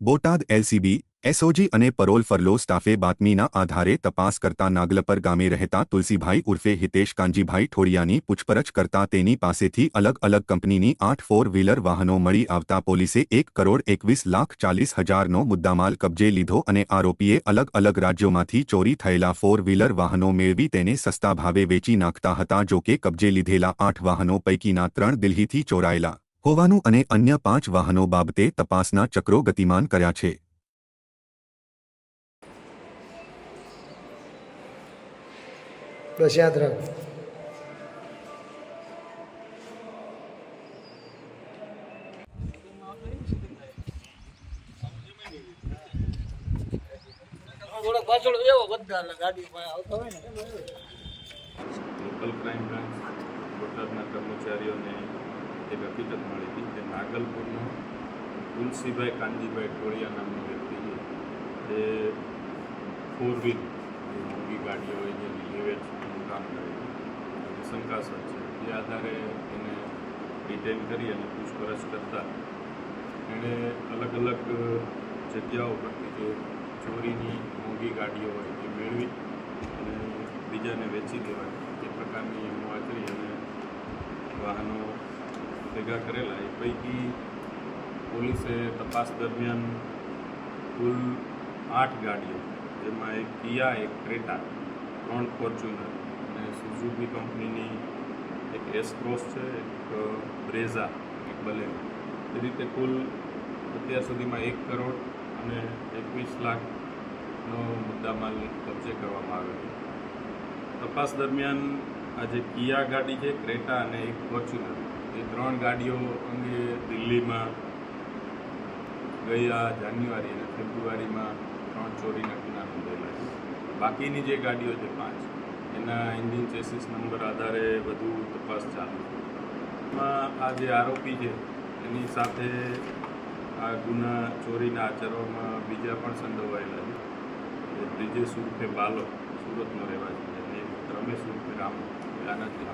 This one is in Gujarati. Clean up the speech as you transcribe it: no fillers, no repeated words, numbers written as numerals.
બોટાદ એલસીબી એસઓજી અને પરોલ ફરલો સ્ટાફે બાતમીના આધારે તપાસ કરતા નાગલપર ગામે રહેતા તુલસીભાઈ ઉર્ફે હિતેશ કાંજીભાઈ ઠોડિયાની પૂછપરછ કરતા તેની પાસેથી અલગ અલગ કંપનીની 8 ફોર વ્હીલર વાહનો મળી આવતા પોલીસે 1,21,40,000નો મુદ્દામાલ કબજે લીધો અને આરોપીએ અલગ અલગ રાજ્યોમાંથી ચોરી થયેલા ફોર વ્હીલર વાહનો મેળવી તેને સસ્તા ભાવે વેચી નાખતા હતા. જો કે કબજે લીધેલા 8 વાહનો પૈકીના 3 દિલ્હીથી ચોરાયેલા હોવાનું અને અન્ય 5 વાહનો બાબતે તપાસના ચક્રો ગતિમાન કર્યા છે. બસ યાદ રાખ. થોડોક પાછળ એવો બધા ગાડીમાં આવતા હોય ને લોકલ ક્રાઇમ બ્રાન્ચ બોટાદના કર્મચારીઓને એક હકીકત મળી હતી કે નાગલપુરનો તુલસીભાઈ કાંજીભાઈ ઠોડિયા નામનો વ્યક્તિ છે એ ફોર વ્હીલ મોંઘી ગાડીઓ હોય જેની લેવેચનું કામ કરે છે શંકાસ્પદ છે. એ આધારે એને ડિટેન કરી અને પૂછપરછ કરતા એણે અલગ અલગ જગ્યાઓ પરથી જે ચોરીની મોંઘી ગાડીઓ હોય એ મેળવી અને બીજાને વેચી દેવાય એ પ્રકારની અમવા કરી અને વાહનો ભેગા કરેલા. એ પૈકી પોલીસે તપાસ દરમિયાન કુલ 8 ગાડીઓ, જેમાં એક કિયા, એક ક્રેટા, 3 ફોર્ચ્યુનર અને સુઝુકી કંપનીની એક એસ ક્રોસ છે, એક બ્રેઝા, એક બલેનો, એ રીતે કુલ અત્યાર સુધીમાં 1 કરોડ અને 21 લાખનો મુદ્દામાલ કબજે કરવામાં આવ્યો છે. તપાસ દરમિયાન આ જે કિયા ગાડી છે, ક્રેટા અને એક ફોર્ચ્યુનર, એ 3 ગાડીઓ અંગે દિલ્હીમાં ગયા જાન્યુઆરી અને ફેબ્રુઆરીમાં 3 ચોરીના ગુના નોંધાયેલા છે. બાકીની જે ગાડીઓ છે 5, એના એન્જિન ચેસિસ નંબર આધારે વધુ તપાસ ચાલુ છે. એમાં આ જે આરોપી છે એની સાથે આ ગુના ચોરીના આચરવામાં બીજા પણ સંડોવાયેલા છે. બ્રિજેશ ઉર્ફે બાલો સુરતનો રહેવાસી છે અને રમેશ ઉર્ફે રામુ આનાથી